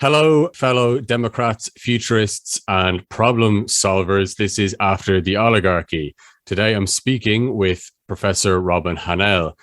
Hello, fellow Democrats, futurists, and problem solvers. This is After the Oligarchy. Today I'm speaking with Professor Robin Hahnel.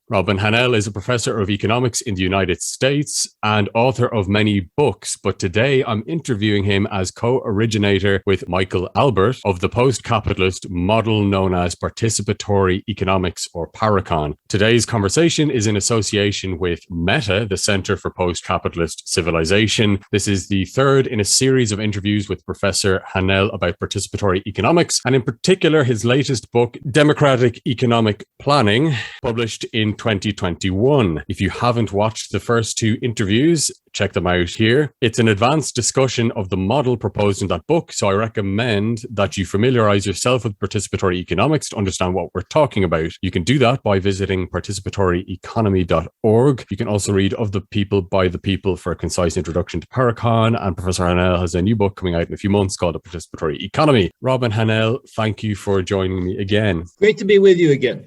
Robin Hahnel is a professor of economics in the United States and author of many books, but today I'm interviewing him as co-originator with Michael Albert of the post-capitalist model known as Participatory Economics, or Parecon. Today's conversation is in association with Meta, the Center for Post-Capitalist Civilization. This is the third in a series of interviews with Professor Hahnel about participatory economics, and in particular his latest book, Democratic Economic Planning, published in 2021. If you haven't watched the first two interviews, check them out here. It's an advanced discussion of the model proposed in that book, so I recommend that you familiarize yourself with participatory economics to understand what we're talking about. You can do that by visiting participatory-economy.org. You can also read Of the People by the People for a concise introduction to Parecon, and Professor Hahnel has a new book coming out in a few months called A Participatory Economy. Robin Hahnel, thank you for joining me again. Great to be with you again.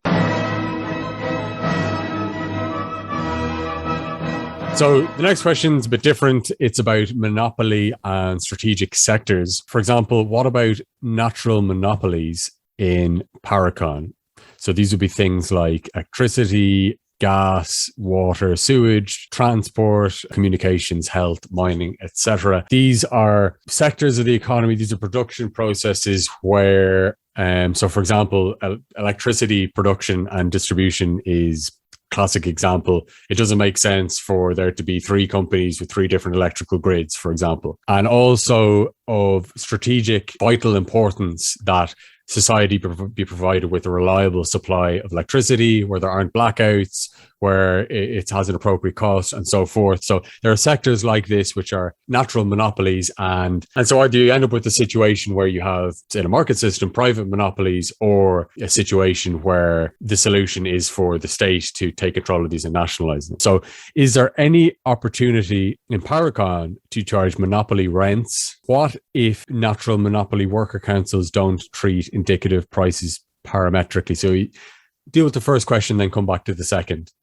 So the next question is a bit different. It's about monopoly and strategic sectors. For example, what about natural monopolies in Parecon? So these would be things like electricity, gas, water, sewage, transport, communications, health, mining, etc. These are sectors of the economy. These are production processes where, so for example, electricity production and distribution is classic example. It doesn't make sense for there to be three companies with three different electrical grids, for example. And also of strategic vital importance that society be provided with a reliable supply of electricity, where there aren't blackouts, where it has an appropriate cost, and so forth. So there are sectors like this which are natural monopolies, and so either you end up with a situation where you have, in a market system, private monopolies, or a situation where the solution is for the state to take control of these and nationalize them. So is there any opportunity in Parecon to charge monopoly rents? What if natural monopoly worker councils don't treat indicative prices parametrically? So we deal with the first question, then come back to the second.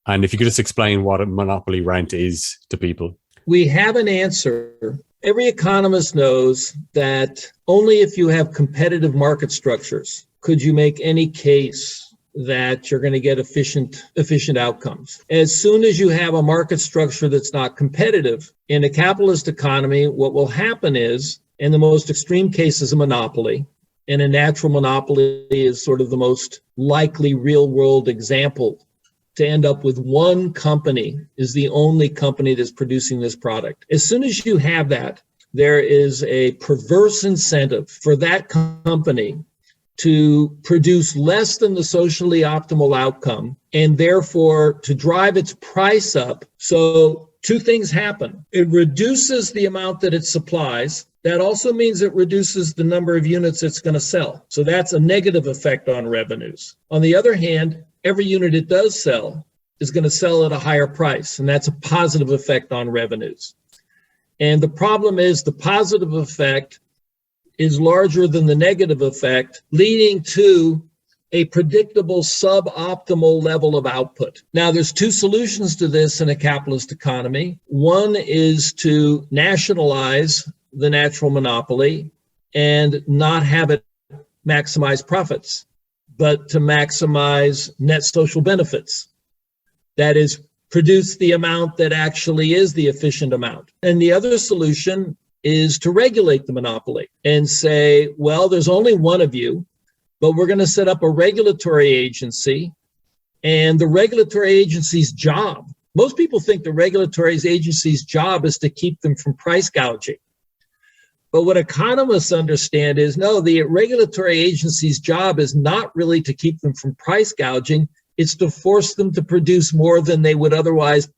And if you could just explain what a monopoly rent is to people. We have an answer. Every economist knows that only if you have competitive market structures could you make any case that you're going to get efficient outcomes. As soon as you have a market structure that's not competitive, in a capitalist economy, what will happen is, in the most extreme case, is a monopoly. And a natural monopoly is sort of the most likely real-world example to end up with one company is the only company that's producing this product. As soon as you have that, there is a perverse incentive for that company to produce less than the socially optimal outcome, and therefore to drive its price up. So two things happen. It reduces the amount that it supplies. That also means it reduces the number of units it's going to sell. So that's a negative effect on revenues. On the other hand, every unit it does sell is going to sell at a higher price, and that's a positive effect on revenues. And the problem is the positive effect is larger than the negative effect, leading to a predictable suboptimal level of output. Now, there's two solutions to this in a capitalist economy. One is to nationalize the natural monopoly and not have it maximize profits, but to maximize net social benefits. That is, produce the amount that actually is the efficient amount. And the other solution is to regulate the monopoly and say, well, there's only one of you, but we're going to set up a regulatory agency, and the regulatory agency's job, most people think the regulatory agency's job is to keep them from price gouging. But what economists understand is, no, the regulatory agency's job is not really to keep them from price gouging. It's to force them to produce more than they would otherwise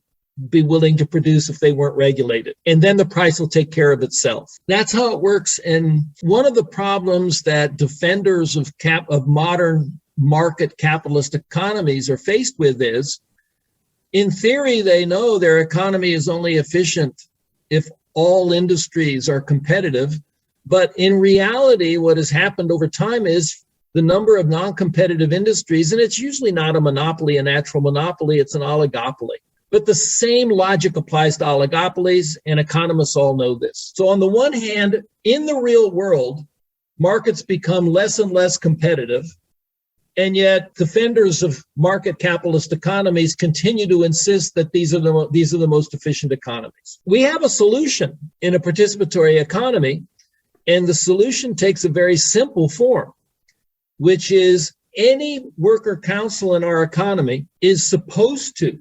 be willing to produce if they weren't regulated. And then the price will take care of itself. That's how it works. And one of the problems that defenders of modern market capitalist economies are faced with is, in theory, they know their economy is only efficient if all industries are competitive. But in reality, what has happened over time is the number of non-competitive industries, and it's usually not a monopoly, a natural monopoly, it's an oligopoly. But the same logic applies to oligopolies, and economists all know this. So on the one hand, in the real world, markets become less and less competitive, and yet defenders of market capitalist economies continue to insist that these are the most efficient economies. We have a solution in a participatory economy, and the solution takes a very simple form, which is any worker council in our economy is supposed to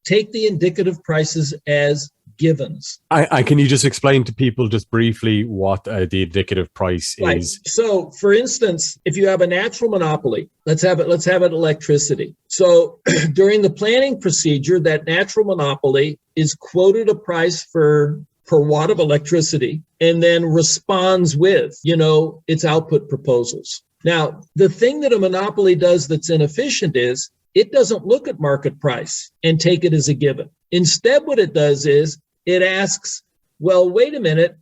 take the indicative prices as givens. Can you just explain to people just briefly what the indicative price Right. is? So, for instance, if you have a natural monopoly, let's have it electricity. So during the planning procedure, that natural monopoly is quoted a price per watt of electricity and then responds with, its output proposals. Now, the thing that a monopoly does that's inefficient is it doesn't look at market price and take it as a given. Instead, what it does is it asks, well, wait a minute,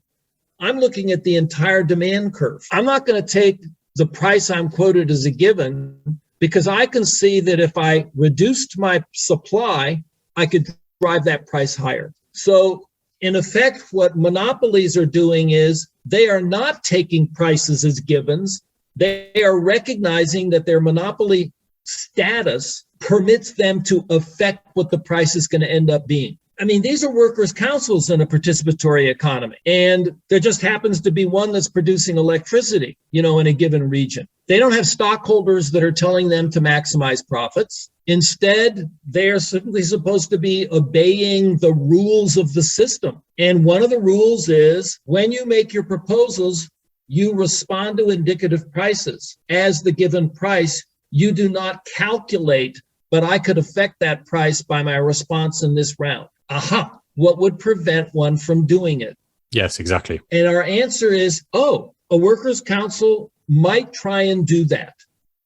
I'm looking at the entire demand curve. I'm not going to take the price I'm quoted as a given because I can see that if I reduced my supply, I could drive that price higher. So in effect, what monopolies are doing is they are not taking prices as givens. They are recognizing that their monopoly status permits them to affect what the price is going to end up being. I mean, these are workers' councils in a participatory economy, and there just happens to be one that's producing electricity, in a given region. They don't have stockholders that are telling them to maximize profits. Instead, they are simply supposed to be obeying the rules of the system. And one of the rules is when you make your proposals, you respond to indicative prices as the given price. You do not calculate, but I could affect that price by my response in this round. Aha, what would prevent one from doing it? Yes, exactly. And our answer is, a workers' council might try and do that.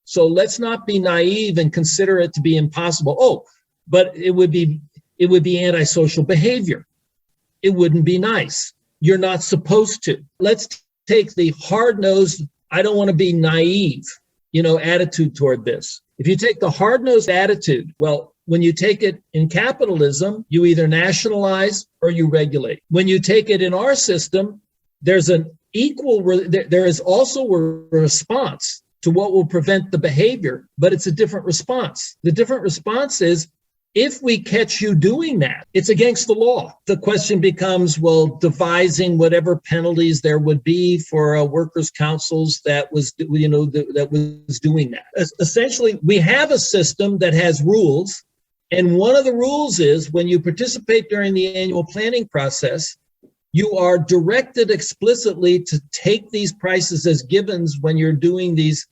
So let's not be naive and consider it to be impossible. But it would be antisocial behavior. It wouldn't be nice. You're not supposed to. Let's take the hard-nosed, I don't want to be naive, attitude toward this. If you take the hard-nosed attitude, well, when you take it in capitalism, you either nationalize or you regulate. When you take it in our system, there is also a response to what will prevent the behavior, but it's a different response. The different response is, if we catch you doing that, it's against the law. The question becomes, devising whatever penalties there would be for workers' councils that was doing that. Essentially, we have a system that has rules, and one of the rules is when you participate during the annual planning process, you are directed explicitly to take these prices as givens when you're doing these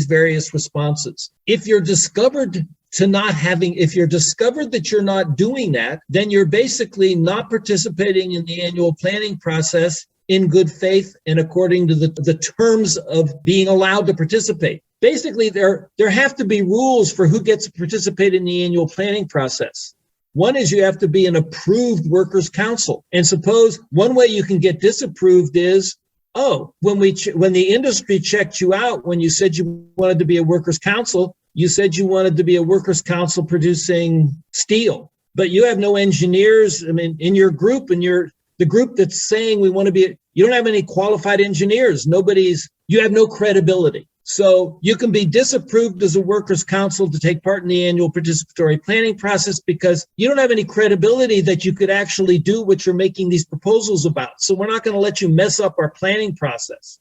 various responses. If you're discovered that you're not doing that, then you're basically not participating in the annual planning process in good faith and according to the terms of being allowed to participate. Basically, there have to be rules for who gets to participate in the annual planning process. One is you have to be an approved workers' council. And suppose one way you can get disapproved is, when the industry checked you out, when you said you wanted to be a workers' council, you said you wanted to be a workers' council producing steel, but you have no engineers. In your group, the group that's saying we want to be, you don't have any qualified engineers. You have no credibility. So you can be disapproved as a workers' council to take part in the annual participatory planning process because you don't have any credibility that you could actually do what you're making these proposals about. So we're not going to let you mess up our planning process.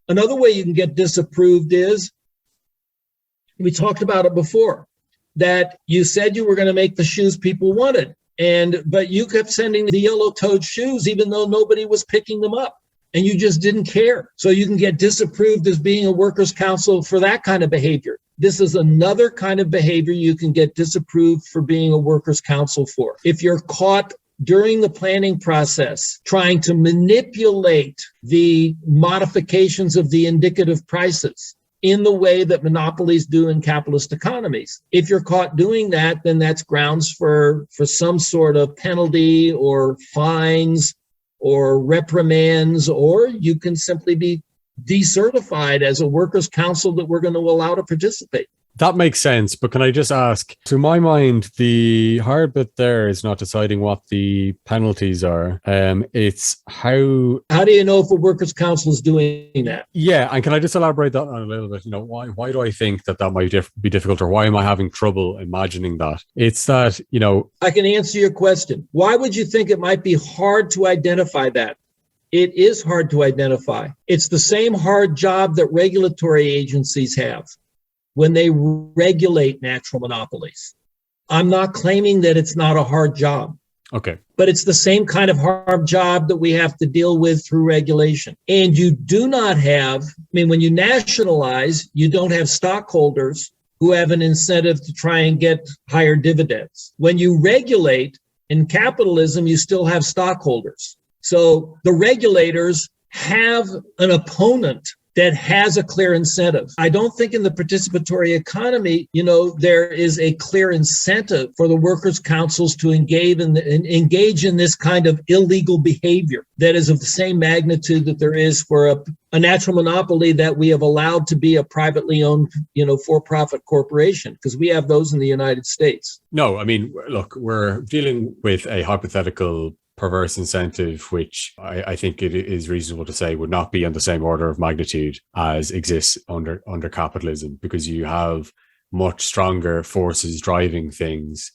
Another way you can get disapproved is, we talked about it before, that you said you were going to make the shoes people wanted, but you kept sending the yellow-toed shoes even though nobody was picking them up. And you just didn't care. So you can get disapproved as being a workers' council for that kind of behavior. This is another kind of behavior you can get disapproved for being a workers' council for. If you're caught during the planning process trying to manipulate the modifications of the indicative prices in the way that monopolies do in capitalist economies, if you're caught doing that, then that's grounds for some sort of penalty or fines or reprimands, or you can simply be decertified as a workers' council that we're going to allow to participate. That makes sense, but can I just ask, to my mind, the hard bit there is not deciding what the penalties are. It's how... How do you know if a workers' council is doing that? Yeah, and can I just elaborate that on a little bit? Why do I think that might be difficult, or why am I having trouble imagining that? It's that, I can answer your question. Why would you think it might be hard to identify that? It is hard to identify. It's the same hard job that regulatory agencies have when they regulate natural monopolies. I'm not claiming that it's not a hard job. Okay. But it's the same kind of hard job that we have to deal with through regulation. And you do not have, when you nationalize, you don't have stockholders who have an incentive to try and get higher dividends. When you regulate in capitalism, you still have stockholders. So the regulators have an opponent that has a clear incentive. I don't think in the participatory economy, there is a clear incentive for the workers' councils to engage in this kind of illegal behavior that is of the same magnitude that there is for a natural monopoly that we have allowed to be a privately owned, for-profit corporation, because we have those in the United States. No, look, we're dealing with a hypothetical perverse incentive, which I think it is reasonable to say would not be on the same order of magnitude as exists under capitalism, because you have much stronger forces driving things,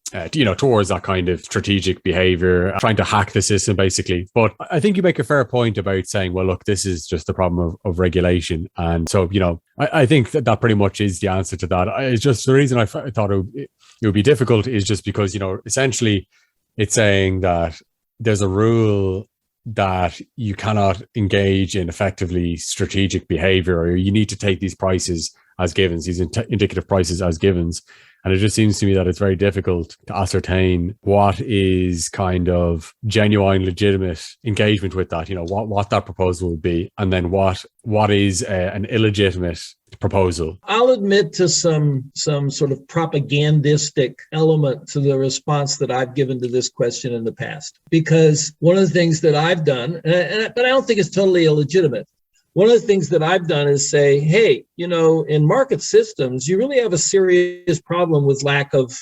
towards that kind of strategic behavior, trying to hack the system, basically. But I think you make a fair point about saying, well, look, this is just the problem of regulation. And so, I think that pretty much is the answer to that. It's just the reason I thought it would be difficult is just because, essentially it's saying that there's a rule that you cannot engage in effectively strategic behavior, or you need to take these prices as givens, these indicative prices as givens. And it just seems to me that it's very difficult to ascertain what is kind of genuine, legitimate engagement with that, what that proposal would be, and then what is an illegitimate proposal. I'll admit to some sort of propagandistic element to the response that I've given to this question in the past, because one of the things that I've done, but I don't think it's totally illegitimate. One of the things that I've done is say, hey, in market systems, you really have a serious problem with lack of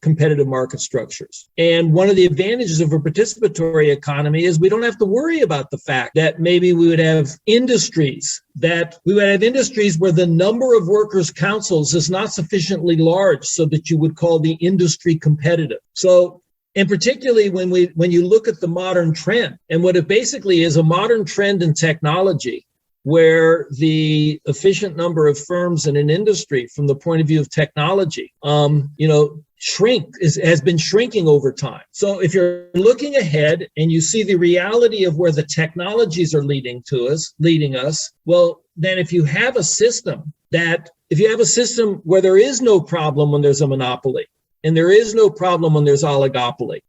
competitive market structures. And one of the advantages of a participatory economy is we don't have to worry about the fact that maybe we would have industries where the number of workers' councils is not sufficiently large so that you would call the industry competitive. So, and particularly when you look at the modern trend, and what it basically is, a modern trend in technology, where the efficient number of firms in an industry from the point of view of technology, has been shrinking over time. So if you're looking ahead and you see the reality of where the technologies are leading us, well, then if you have a system where there is no problem when there's a monopoly, and there is no problem when there's oligopoly.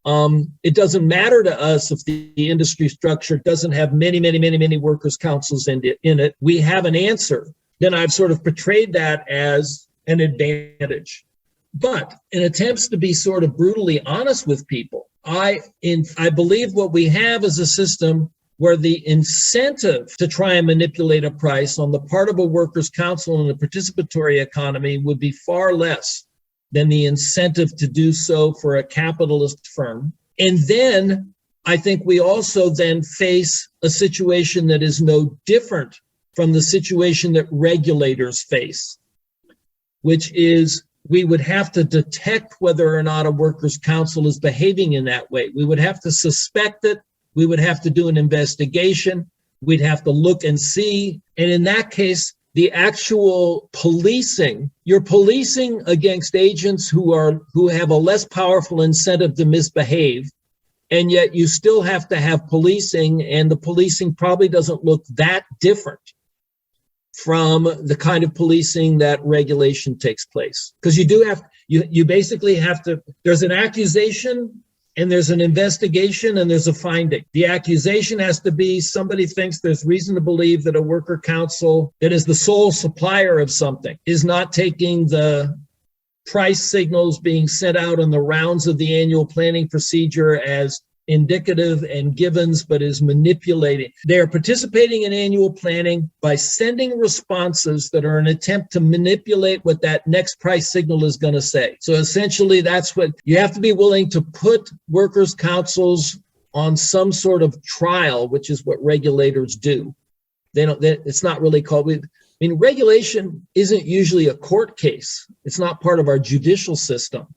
It doesn't matter to us if the industry structure doesn't have many workers' councils in it. We have an answer. Then I've sort of portrayed that as an advantage. But in attempts to be sort of brutally honest with people, I believe what we have is a system where the incentive to try and manipulate a price on the part of a workers' council in a participatory economy would be far less than the incentive to do so for a capitalist firm. And then I think we also then face a situation that is no different from the situation that regulators face, which is we would have to detect whether or not a workers' council is behaving in that way. We would have to suspect it. We would have to do an investigation. We'd have to look and see. And in that case, the actual policing, you're policing against agents who have a less powerful incentive to misbehave, and yet you still have to have policing, and the policing probably doesn't look that different from the kind of policing that regulation takes place. Because you basically have to, there's an accusation, and there's an investigation, and there's a finding. The accusation has to be somebody thinks there's reason to believe that a worker council that is the sole supplier of something is not taking the price signals being sent out on the rounds of the annual planning procedure as indicative and givens, but is manipulating. They're participating in annual planning by sending responses that are an attempt to manipulate what that next price signal is going to say. So essentially, that's what you have to be willing to put workers' councils on some sort of trial, which is what regulators do. It's not really called. Regulation isn't usually a court case. It's not part of our judicial system.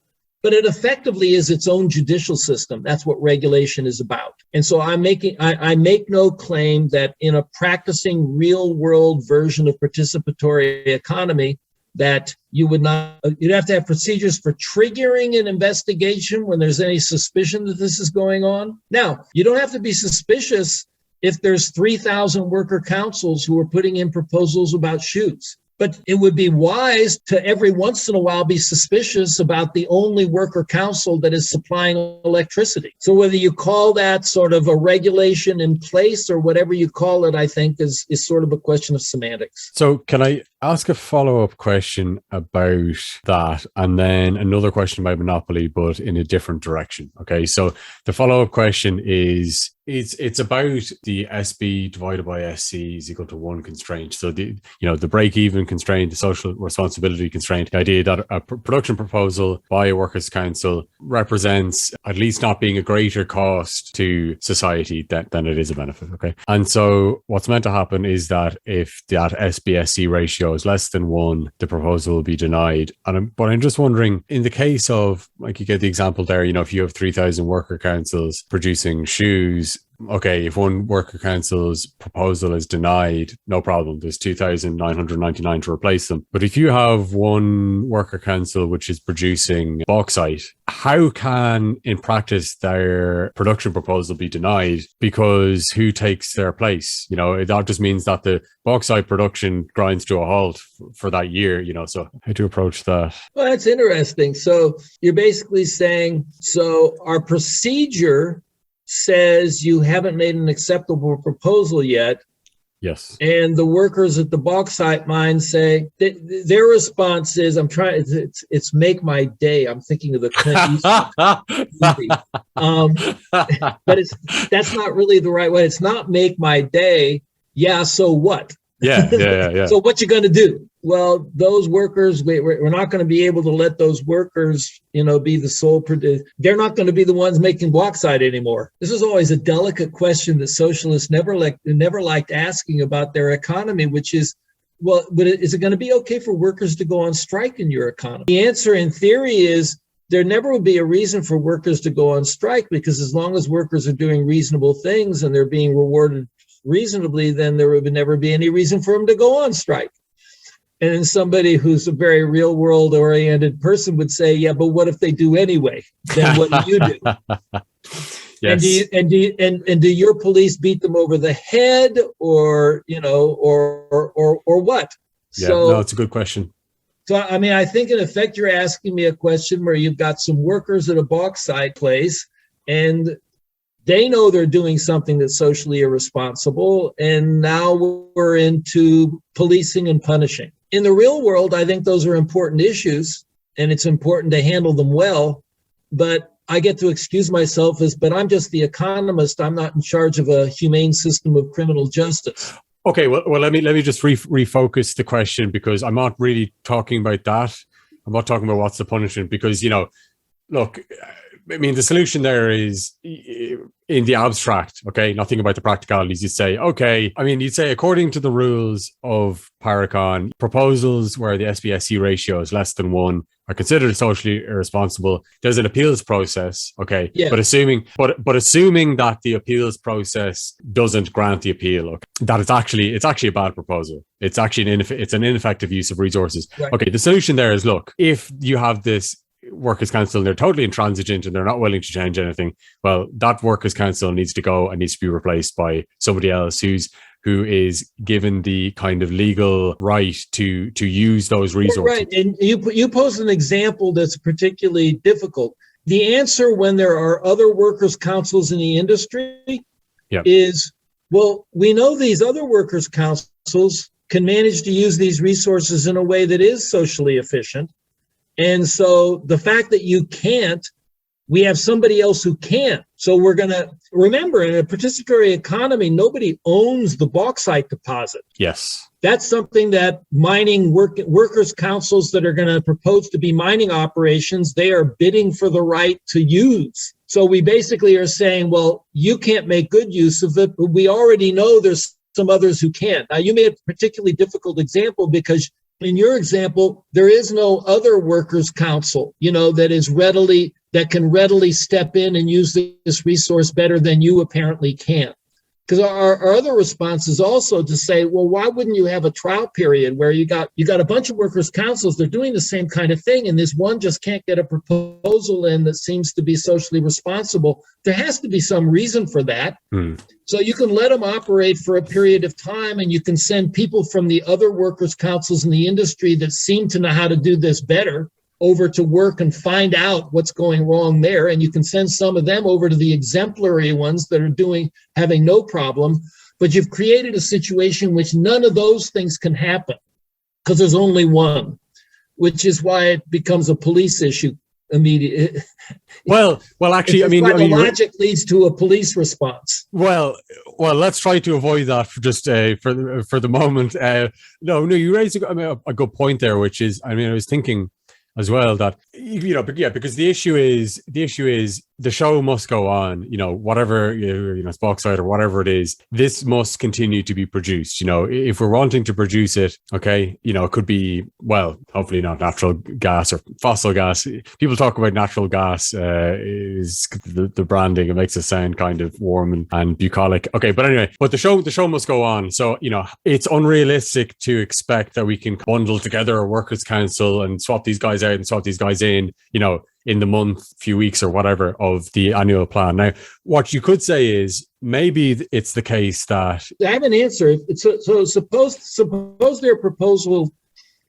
But it effectively is its own judicial system. That's what regulation is about. And so I make no claim that in a practicing real world version of participatory economy, that you'd have to have procedures for triggering an investigation when there's any suspicion that this is going on. Now, you don't have to be suspicious if there's 3,000 worker councils who are putting in proposals about shoes. But it would be wise to every once in a while be suspicious about the only worker council that is supplying electricity. So whether you call that sort of a regulation in place or whatever you call it, I think is sort of a question of semantics. So can I ask a follow-up question about that, and then another question about monopoly, but in a different direction? Okay, so the follow-up question is, it's about the SB divided by SC is equal to 1 constraint. So the break-even constraint, the social responsibility constraint, the idea that a production proposal by a workers' council represents at least not being a greater cost to society than it is a benefit. Okay, and so what's meant to happen is that if that SB-SC ratio is less than 1, the proposal will be denied. But I'm just wondering, in the case of, like you get the example there, if you have 3,000 worker councils producing shoes, okay, if one worker council's proposal is denied, no problem. There's 2,999 to replace them. But if you have one worker council which is producing bauxite, how can, in practice, their production proposal be denied? Because who takes their place? That just means that the bauxite production grinds to a halt for that year, so how to approach that? Well, that's interesting. So you're basically saying, so our procedure says you haven't made an acceptable proposal yet. Yes. And the workers at the bauxite mine say their response is, it's make my day. I'm thinking of the Clint Eastwood movie. But that's not really the right way. It's not make my day. Yeah, so what? Yeah. So what you going to do? Well, those workers, we're not going to be able to let those workers, be the sole producer. They're not going to be the ones making bauxite anymore. This is always a delicate question that socialists never liked asking about their economy, which is, well, but is it going to be okay for workers to go on strike in your economy? The answer in theory is there never will be a reason for workers to go on strike, because as long as workers are doing reasonable things and they're being rewarded reasonably, then there would never be any reason for them to go on strike. And then somebody who's a very real world oriented person would say, yeah, but what if they do anyway? Then what do you do? Yes. And do your police beat them over the head, or what? Yeah, no, it's a good question. So, I think in effect, you're asking me a question where you've got some workers at a bauxite place and they know they're doing something that's socially irresponsible, and now we're into policing and punishing. In the real world, I think those are important issues, and it's important to handle them well, but I get to excuse myself but I'm just the economist. I'm not in charge of a humane system of criminal justice. Okay, well, let me just refocus the question, because I'm not really talking about that. I'm not talking about what's the punishment, because, look, the solution there is in the abstract, okay? Nothing about the practicalities. You'd say, according to the rules of Parecon, proposals where the SB-SC ratio is less than 1 are considered socially irresponsible. There's an appeals process, okay? Yeah. But assuming that the appeals process doesn't grant the appeal, okay, that it's actually a bad proposal. It's actually an ineffective use of resources. Right. Okay, the solution there is, look, if you have this workers' council and they're totally intransigent and they're not willing to change anything, well, that workers' council needs to go and needs to be replaced by somebody else who is given the kind of legal right to use those resources. Right, and you pose an example that's particularly difficult. The answer when there are other workers' councils in the industry is, well, we know these other workers' councils can manage to use these resources in a way that is socially efficient. And so the fact that you can't we have somebody else who can't. So we're going to remember, in a participatory economy, nobody owns the bauxite deposit. Yes. That's something that mining workers' councils that are going to propose to be mining operations, they are bidding for the right to use. So we basically are saying, well, you can't make good use of it, but we already know there's some others who can. Now, you made a particularly difficult example because in your example, there is no other workers' council, that can readily step in and use this resource better than you apparently can. Because our other response is also to say, well, why wouldn't you have a trial period where you got a bunch of workers' councils, they're doing the same kind of thing, and this one just can't get a proposal in that seems to be socially responsible. There has to be some reason for that. So you can let them operate for a period of time, and you can send people from the other workers' councils in the industry that seem to know how to do this better over to work and find out what's going wrong there. And you can send some of them over to the exemplary ones that are having no problem. But you've created a situation which none of those things can happen because there's only one, which is why it becomes a police issue immediately. Well, actually, the logic leads to a police response. Well, let's try to avoid that for just for the moment. No, you raised a good point there, which is, I was thinking as well that, because the issue is the show must go on, whatever, it's bauxite or whatever it is, this must continue to be produced. If we're wanting to produce it, okay, it could be, well, hopefully not natural gas or fossil gas. People talk about natural gas, is the branding, it makes it sound kind of warm and bucolic. Okay, but anyway, but the show must go on. So, it's unrealistic to expect that we can bundle together a workers' council and swap these guys out and swap these guys in, in the month, few weeks or whatever of the annual plan. Now, what you could say is maybe it's the case that... I have an answer. So suppose their proposal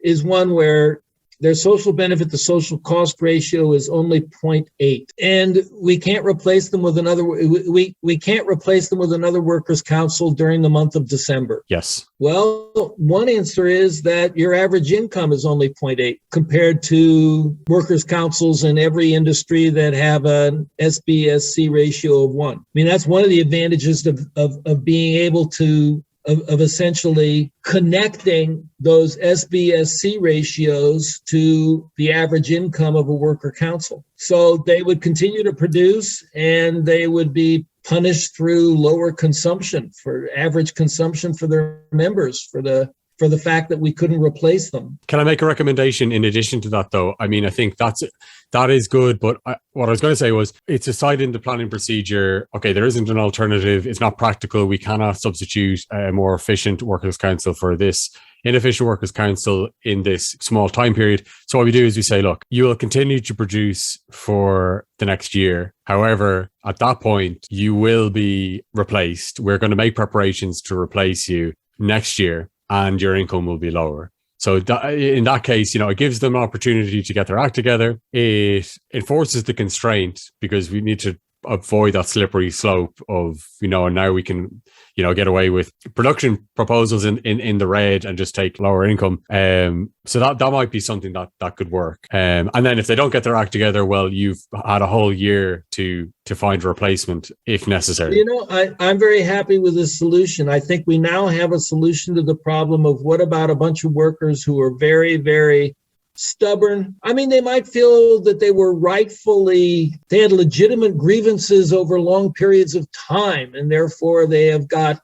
is one where their social benefit to social cost ratio is only 0.8, and we can't replace them with another. We can't replace them with another workers' council during the month of December. Yes. Well, one answer is that your average income is only 0.8 compared to workers' councils in every industry that have an SBSC ratio of 1. That's one of the advantages of being able to of essentially connecting those SBSC ratios to the average income of a worker council. So they would continue to produce, and they would be punished through lower consumption, for average consumption for their members, for the fact that we couldn't replace them. Can I make a recommendation in addition to that, though? I think that is good, but what I was going to say was, it's a side in the planning procedure. Okay, there isn't an alternative. It's not practical. We cannot substitute a more efficient workers' council for this inefficient workers' council in this small time period. So what we do is we say, look, you will continue to produce for the next year. However, at that point, you will be replaced. We're going to make preparations to replace you next year, and your income will be lower. So in that case, it gives them an opportunity to get their act together. It enforces the constraint, because we need to avoid that slippery slope of, and now we can, get away with production proposals in the red and just take lower income. So that might be something that could work. And then if they don't get their act together, well, you've had a whole year to find a replacement if necessary. I'm very happy with this solution. I think we now have a solution to the problem of what about a bunch of workers who are very, very stubborn. They might feel that they had legitimate grievances over long periods of time, and therefore they have got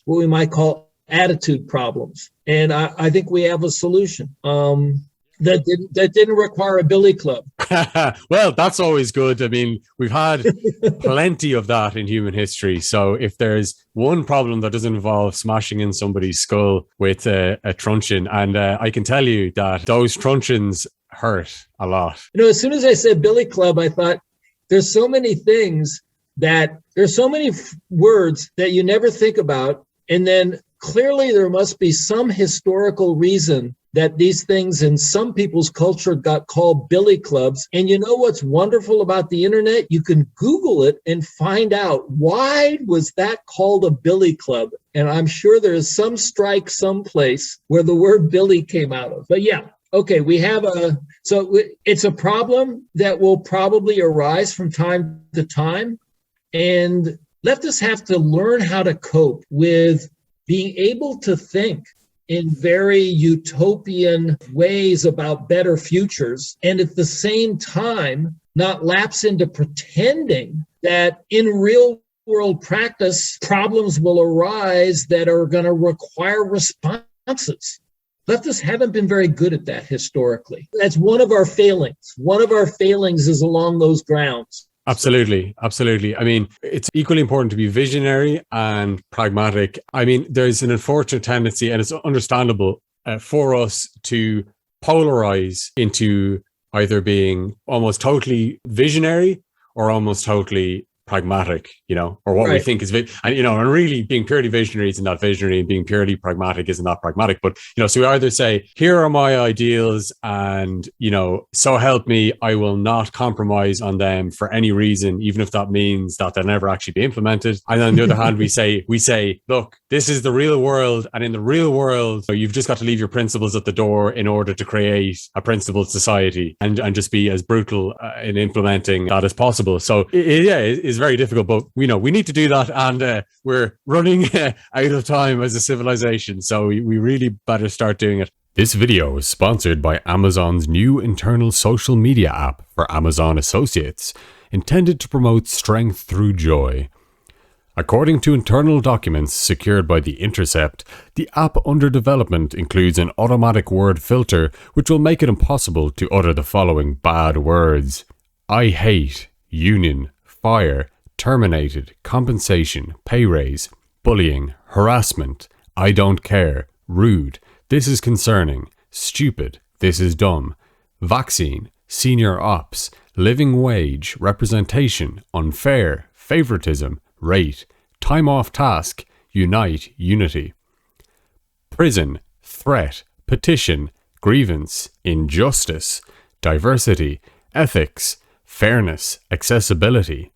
what we might call attitude problems. And I think we have a solution that didn't require a billy club. Well, that's always good. We've had plenty of that in human history. So if there's one problem that doesn't involve smashing in somebody's skull with a truncheon, and I can tell you that those truncheons hurt a lot. As soon as I said billy club, I thought there's so many things there's so many words that you never think about. And then clearly there must be some historical reason that these things in some people's culture got called billy clubs. And what's wonderful about the internet? You can Google it and find out, why was that called a billy club? And I'm sure there is some strike someplace where the word billy came out of. But yeah, Okay, it's a problem that will probably arise from time to time. And leftists have to learn how to cope with being able to think in very utopian ways about better futures, and at the same time, not lapse into pretending that in real world practice, problems will arise that are going to require responses. Leftists haven't been very good at that historically. That's one of our failings. One of our failings is along those grounds. Absolutely. Absolutely. I mean, it's equally important to be visionary and pragmatic. I mean, there's an unfortunate tendency, and it's understandable for us to polarize into either being almost totally visionary or almost totally pragmatic, or what we think is, and really being purely visionary is not visionary, and being purely pragmatic is not pragmatic. But, so we either say, here are my ideals, and, so help me, I will not compromise on them for any reason, even if that means that they'll never actually be implemented. And on the other hand, we say, look, this is the real world. And in the real world, you've just got to leave your principles at the door in order to create a principled society, and just be as brutal in implementing that as possible. So it's very difficult, but we need to do that, and we're running out of time as a civilization, so we really better start doing it. This video is sponsored by Amazon's new internal social media app for Amazon associates, intended to promote strength through joy. According to internal documents secured by The Intercept, the app under development includes an automatic word filter which will make it impossible to utter the following bad words: I hate, union, fire, terminated, compensation, pay raise, bullying, harassment, I don't care, rude, this is concerning, stupid, this is dumb, vaccine, senior ops, living wage, representation, unfair, favoritism, rate, time off task, unite, unity, prison, threat, petition, grievance, injustice, diversity, ethics, fairness, accessibility,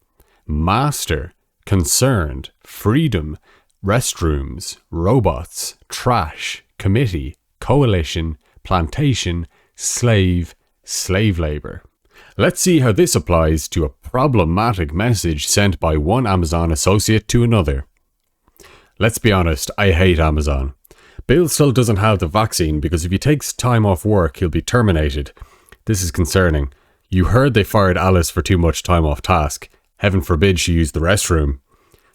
master, concerned, freedom, restrooms, robots, trash, committee, coalition, plantation, slave, slave labor. Let's see how this applies to a problematic message sent by one Amazon associate to another. Let's be honest, I hate Amazon. Bill still doesn't have the vaccine because if he takes time off work, he'll be terminated. This is concerning. You heard they fired Alice for too much time off task. Heaven forbid she used the restroom.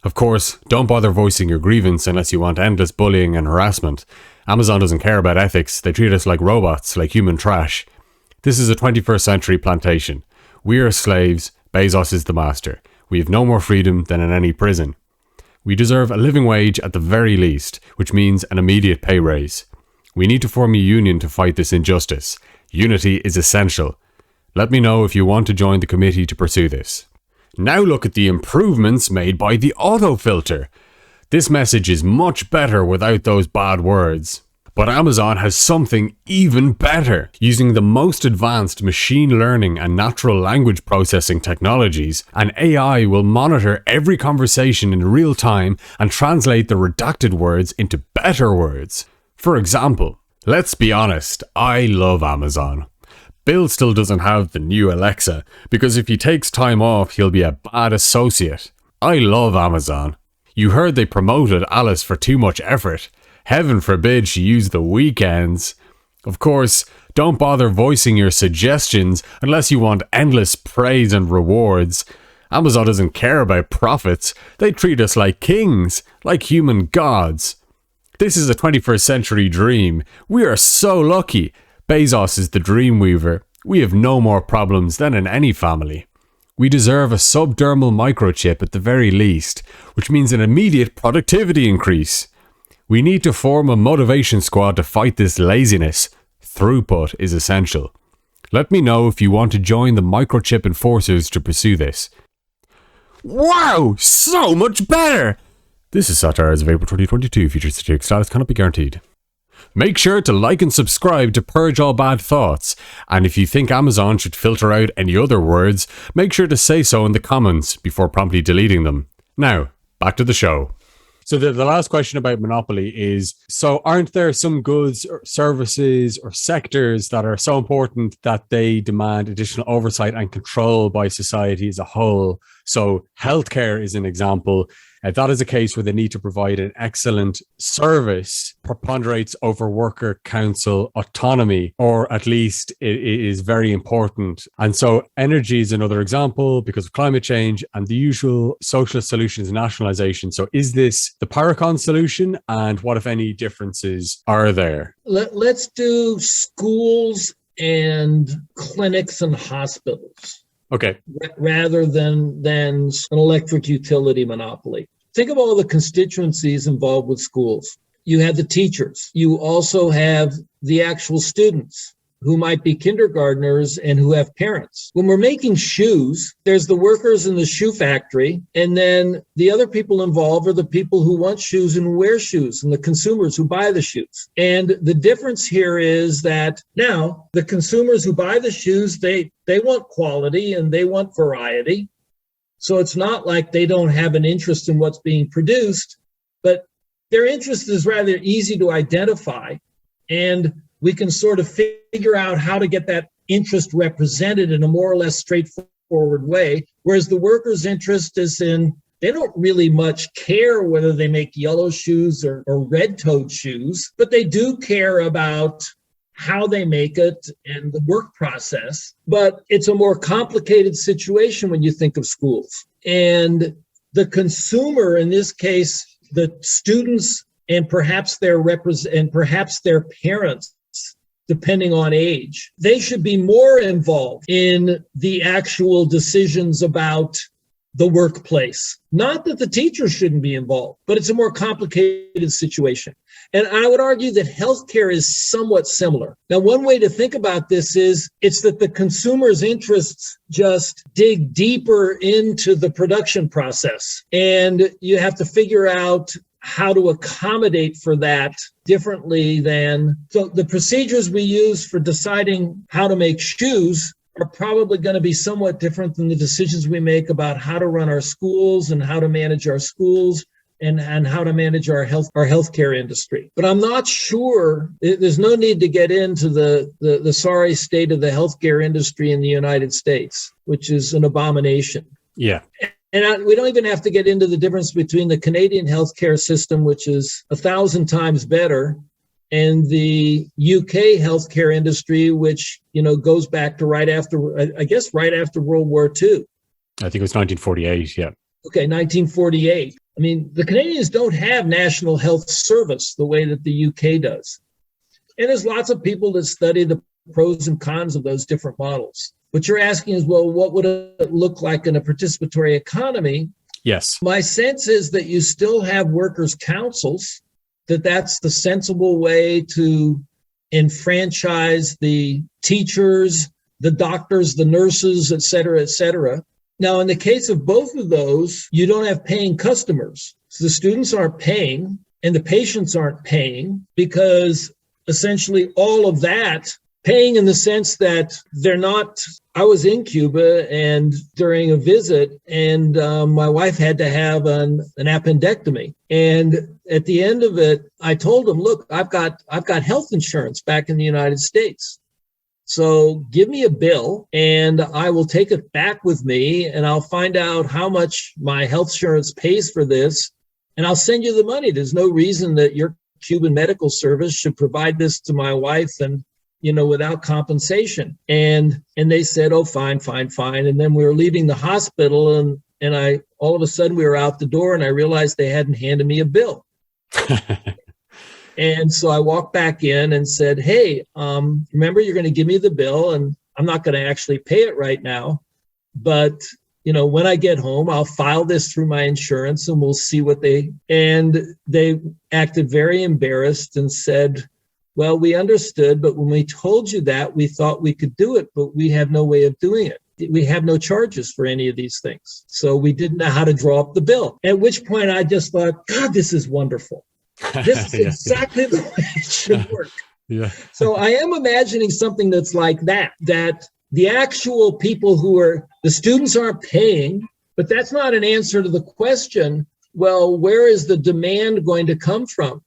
Of course, don't bother voicing your grievance unless you want endless bullying and harassment. Amazon doesn't care about ethics. They treat us like robots, like human trash. This is a 21st century plantation. We are slaves. Bezos is the master. We have no more freedom than in any prison. We deserve a living wage at the very least, which means an immediate pay raise. We need to form a union to fight this injustice. Unity is essential. Let me know if you want to join the committee to pursue this. Now look at the improvements made by the autofilter. This message is much better without those bad words. But Amazon has something even better. Using the most advanced machine learning and natural language processing technologies, an AI will monitor every conversation in real time and translate the redacted words into better words. For example, let's be honest, I love Amazon. Bill still doesn't have the new Alexa, because if he takes time off, he'll be a bad associate. I love Amazon. You heard they promoted Alice for too much effort. Heaven forbid she used the weekends. Of course, don't bother voicing your suggestions unless you want endless praise and rewards. Amazon doesn't care about profits. They treat us like kings, like human gods. This is a 21st century dream. We are so lucky. Bezos is the dream weaver. We have no more problems than in any family. We deserve a subdermal microchip at the very least, which means an immediate productivity increase. We need to form a motivation squad to fight this laziness. Throughput is essential. Let me know if you want to join the microchip enforcers to pursue this. Wow! So much better! This is Satire as of April 2022. Future satiric status cannot be guaranteed. Make sure to like and subscribe to purge all bad thoughts. And if you think Amazon should filter out any other words, make sure to say so in the comments before promptly deleting them. Now, back to the show. So the last question about monopoly is, so aren't there some goods or services or sectors that are so important that they demand additional oversight and control by society as a whole? So healthcare is an example. That is a case where the need to provide an excellent service preponderates over worker council autonomy, or at least it is very important. And so energy is another example because of climate change, and the usual socialist solution is nationalization. So is this the Parecon solution, and what, if any, differences are there? Let's do schools and clinics and hospitals. Okay. Rather than an electric utility monopoly. Think of all the constituencies involved with schools. You have the teachers. You also have the actual students who might be kindergartners and who have parents. When we're making shoes, there's the workers in the shoe factory, and then the other people involved are the people who want shoes and wear shoes, and the consumers who buy the shoes. And the difference here is that now the consumers who buy the shoes, they want quality and they want variety. So it's not like they don't have an interest in what's being produced, but their interest is rather easy to identify, and we can sort of figure out how to get that interest represented in a more or less straightforward way, whereas the workers' interest is in, they don't really much care whether they make yellow shoes or red-toed shoes, but they do care about how they make it and the work process. But it's a more complicated situation when you think of schools. And the consumer, in this case, the students and perhaps their parents, depending on age, they should be more involved in the actual decisions about the workplace. Not that the teachers shouldn't be involved, but it's a more complicated situation. And I would argue that healthcare is somewhat similar. Now, one way to think about this is it's that the consumer's interests just dig deeper into the production process. And you have to figure out how to accommodate for that differently than, so the procedures we use for deciding how to make shoes are probably going to be somewhat different than the decisions we make about how to run our schools and how to manage our schools and how to manage our healthcare industry. But I'm not sure, there's no need to get into the sorry state of the healthcare industry in the United States, which is an abomination. Yeah. And we don't even have to get into the difference between the Canadian healthcare system, which is 1,000 times better, and the UK healthcare industry, which, goes back to right after World War II. I think it was 1948, yeah. Okay, 1948. I mean, the Canadians don't have National Health Service the way that the UK does. And there's lots of people that study the pros and cons of those different models. What you're asking is, well, what would it look like in a participatory economy? Yes. My sense is that you still have workers' councils, that's the sensible way to enfranchise the teachers, the doctors, the nurses, et cetera, et cetera. Now, in the case of both of those, you don't have paying customers. So the students aren't paying and the patients aren't paying, because essentially all of that, paying in the sense that they're not, I was in Cuba and during a visit, and my wife had to have an appendectomy. And at the end of it, I told them, look, I've got health insurance back in the United States. So give me a bill and I will take it back with me, and I'll find out how much my health insurance pays for this, and I'll send you the money. There's no reason that your Cuban medical service should provide this to my wife and, without compensation. And they said, oh, fine. And then we were leaving the hospital, and I, all of a sudden we were out the door, and I realized they hadn't handed me a bill. And so I walked back in and said, hey, remember, you're going to give me the bill, and I'm not going to actually pay it right now. But, when I get home, I'll file this through my insurance and we'll see what and they acted very embarrassed and said, well, we understood, but when we told you that, we thought we could do it, but we have no way of doing it. We have no charges for any of these things. So we didn't know how to draw up the bill. At which point I just thought, God, this is wonderful. This is exactly the way it should work. Yeah. So I am imagining something that's like that the actual people the students aren't paying, but that's not an answer to the question, well, where is the demand going to come from?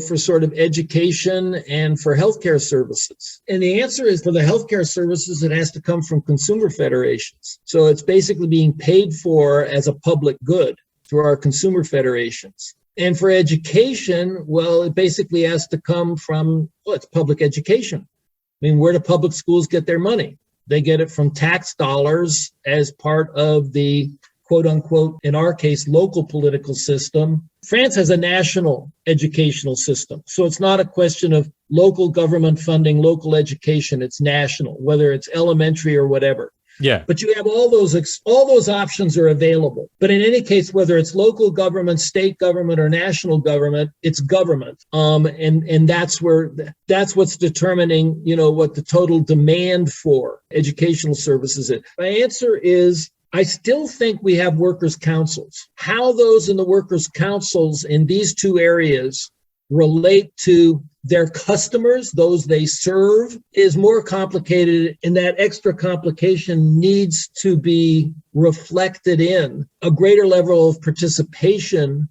For sort of education and for healthcare services. And the answer is, for the healthcare services, it has to come from consumer federations. So it's basically being paid for as a public good through our consumer federations. And for education, well, it basically has to come from, it's public education. I mean, where do public schools get their money? They get it from tax dollars as part of the quote unquote, in our case, local political system. France has a national educational system. So it's not a question of local government funding local education. It's national, whether it's elementary or whatever. Yeah. But you have all those options are available. But in any case, whether it's local government, state government, or national government, it's government. And that's what's determining, what the total demand for educational services is. My answer is, I still think we have workers' councils. How those in the workers' councils in these two areas relate to their customers, those they serve, is more complicated, and that extra complication needs to be reflected in a greater level of participation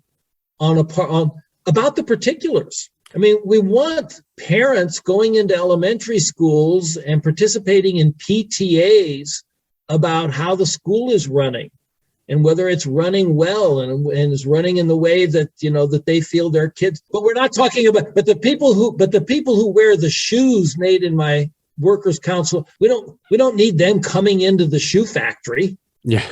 about the particulars. I mean, we want parents going into elementary schools and participating in PTAs about how the school is running and whether it's running well and is running in the way that, that they feel their kids. But we're not talking about, but the people who wear the shoes made in my workers' council, we don't need them coming into the shoe factory. Yeah.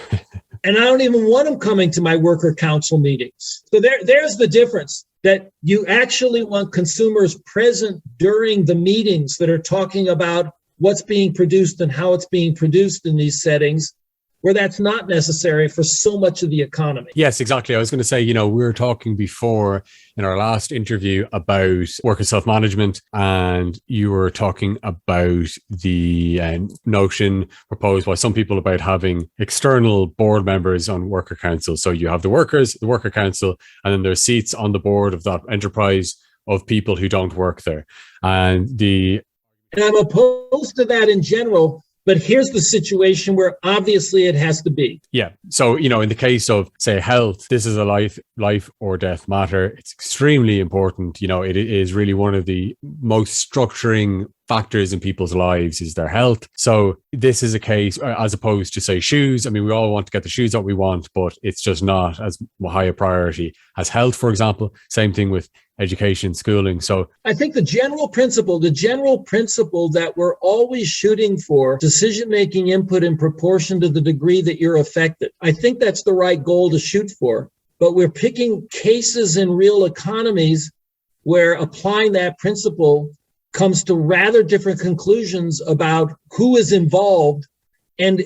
And I don't even want them coming to my worker council meetings. So there's the difference, that you actually want consumers present during the meetings that are talking about what's being produced and how it's being produced in these settings, where that's not necessary for so much of the economy. Yes, exactly. I was going to say, we were talking before in our last interview about worker self-management, and you were talking about the notion proposed by some people about having external board members on worker council. So you have the workers, the worker council, and then there's seats on the board of that enterprise of people who don't work there. And I'm opposed to that in general, but here's the situation where obviously it has to be. Yeah. So, in the case of, say, health, this is a life or death matter. It's extremely important. It is really one of the most structuring factors in people's lives is their health. So this is a case, as opposed to, say, shoes. I mean, we all want to get the shoes that we want, but it's just not as high a priority as health, for example. Same thing with education, schooling. So I think the general principle that we're always shooting for, decision-making input in proportion to the degree that you're affected. I think that's the right goal to shoot for, but we're picking cases in real economies where applying that principle comes to rather different conclusions about who is involved and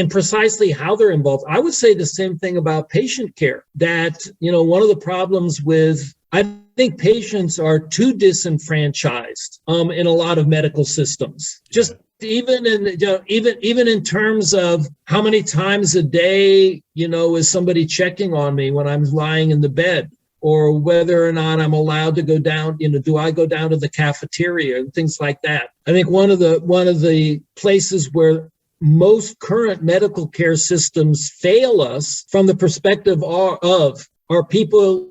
precisely how they're involved. I would say the same thing about patient care, that, one of the problems with, I think patients are too disenfranchised in a lot of medical systems. Just even in terms of how many times a day, is somebody checking on me when I'm lying in the bed, or whether or not I'm allowed to go down, do I go down to the cafeteria and things like that. I think one of the places where most current medical care systems fail us from the perspective of are people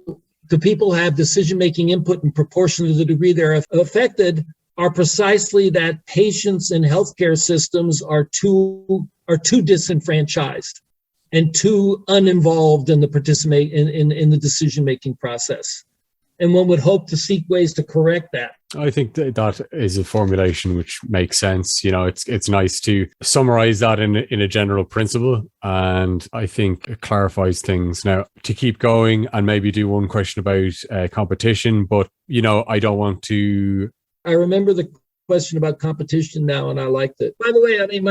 have decision-making input in proportion to the degree they're affected, are precisely that patients in healthcare systems are too disenfranchised and too uninvolved in the decision-making process. And one would hope to seek ways to correct that. I think that is a formulation which makes sense. It's nice to summarize that in a general principle, and I think it clarifies things. Now, to keep going and maybe do one question about competition, but I don't want to. I remember the question about competition now, and I liked it. By the way, I mean,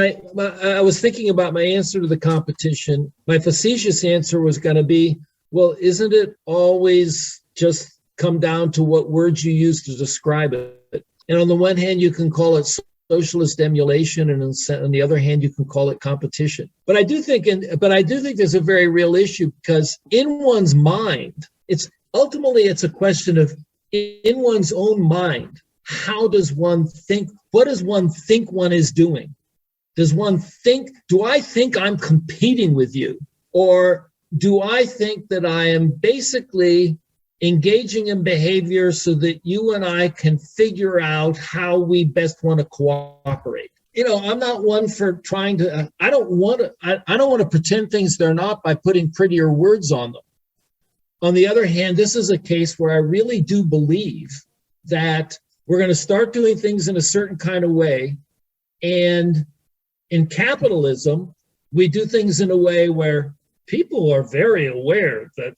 I was thinking about my answer to the competition. My facetious answer was going to be, well, isn't it always just come down to what words you use to describe it? And on the one hand, you can call it socialist emulation, and on the other hand, you can call it competition. But I do think there's a very real issue, because in one's mind, it's a question of, in one's own mind, how does one think? What does one think one is doing? Do I think I'm competing with you? Or do I think that I am basically engaging in behavior so that you and I can figure out how we best want to cooperate? I'm not one for trying to, I don't want to pretend things they're not by putting prettier words on them. On the other hand, this is a case where I really do believe that we're going to start doing things in a certain kind of way. And in capitalism, we do things in a way where people are very aware that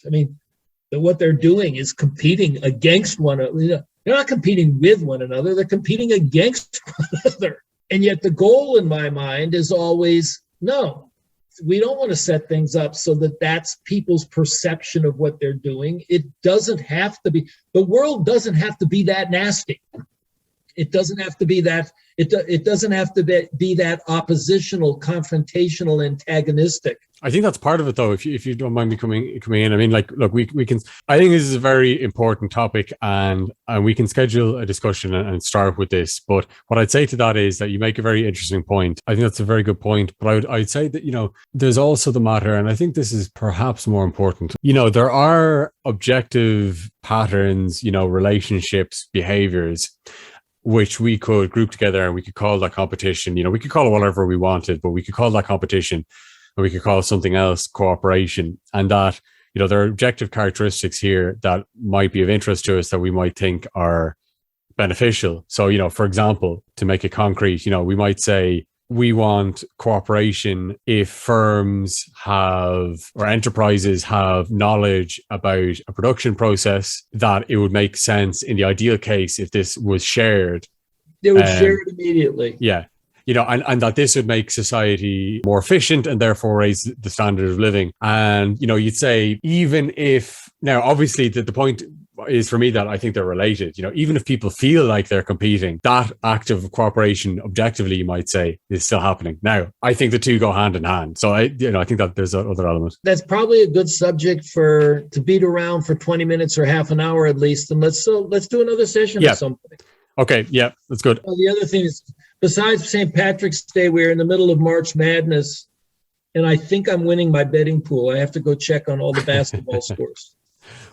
what they're doing is competing against one another. They're not competing with one another, they're competing against one another. And yet the goal in my mind is always, no, we don't want to set things up so that that's people's perception of what they're doing. It doesn't have to be, the world doesn't have to be that nasty. It doesn't have to be that, it doesn't have to be that oppositional, confrontational, antagonistic. I think that's part of it, though. If you don't mind me coming in, I mean, like, look, we can. I think this is a very important topic, and we can schedule a discussion and start with this. But what I'd say to that is that you make a very interesting point. I think that's a very good point. But I'd say that there's also the matter, and I think this is perhaps more important. There are objective patterns, relationships, behaviors, which we could group together and we could call that competition. We could call it whatever we wanted, but we could call that competition. Or we could call something else cooperation, and that, there are objective characteristics here that might be of interest to us that we might think are beneficial. So, for example, to make it concrete, we might say we want cooperation if firms have, or enterprises have, knowledge about a production process, that it would make sense in the ideal case if this was shared. They would share it immediately. Yeah. And that this would make society more efficient and therefore raise the standard of living. And, you'd say, even if, now, obviously, the point is for me that I think they're related. Even if people feel like they're competing, that act of cooperation, objectively, you might say, is still happening. Now, I think the two go hand in hand. So I think that there's other elements. That's probably a good subject to beat around for 20 minutes or half an hour at least. And let's do another session at some point. Okay, yeah, that's good. Well, the other thing is, besides St. Patrick's Day, we're in the middle of March Madness, and I think I'm winning my betting pool. I have to go check on all the basketball scores.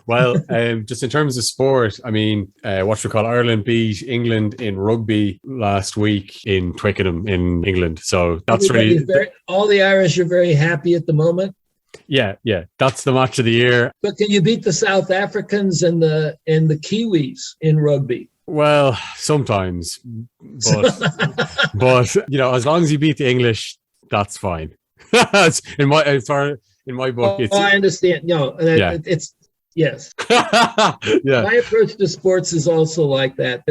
Well, just in terms of sport, I mean, Ireland beat England in rugby last week in Twickenham in England. So that's all the Irish are very happy at the moment. Yeah, that's the match of the year. But can you beat the South Africans and the Kiwis in rugby? Well, sometimes, but as long as you beat the English, that's fine. in my book. I understand. It's yes. Yeah. My approach to sports is also like that.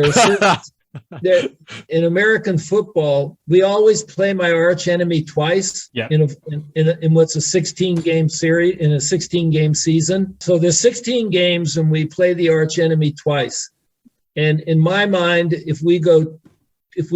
In American football, we always play my arch enemy twice. Yeah. In what's a 16-game series, in a 16-game season. So there's 16 games, and we play the arch enemy twice. And in my mind, if we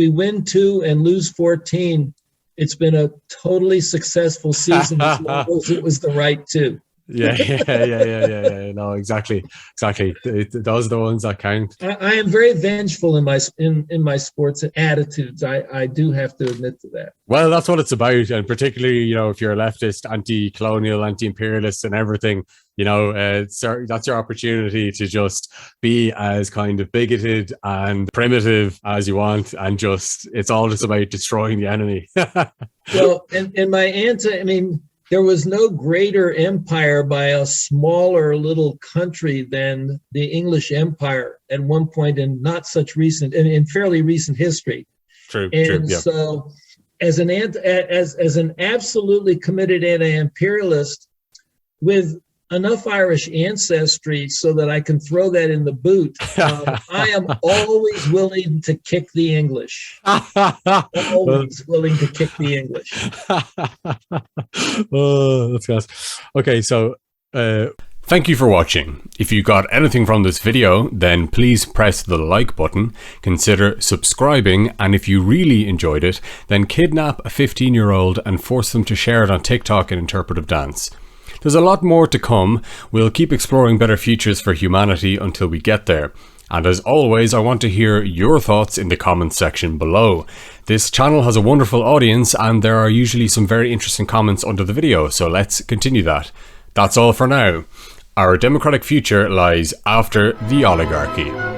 win 2 and lose 14, it's been a totally successful season as long as it was the right 2. Yeah. No, exactly. Those are the ones that count. I am very vengeful in my sports attitudes. I do have to admit to that. Well, that's what it's about, and particularly, if you're a leftist, anti-colonial, anti-imperialist, and everything, that's your opportunity to just be as kind of bigoted and primitive as you want, and it's all just about destroying the enemy. Well, and my answer, there was no greater empire by a smaller little country than the English Empire at one point in not such recent, in fairly recent history. True. Yeah. So, as an absolutely committed anti-imperialist with enough Irish ancestry so that I can throw that in the boot, I am always willing to kick the English. Always willing to kick the English. Oh, that's nice. Okay, so thank you for watching. If you got anything from this video, then please press the like button, consider subscribing, and if you really enjoyed it, then kidnap a 15-year-old and force them to share it on TikTok in interpretive dance. There's a lot more to come. We'll keep exploring better futures for humanity until we get there. And as always, I want to hear your thoughts in the comments section below. This channel has a wonderful audience, and there are usually some very interesting comments under the video, so let's continue that. That's all for now. Our democratic future lies after the oligarchy.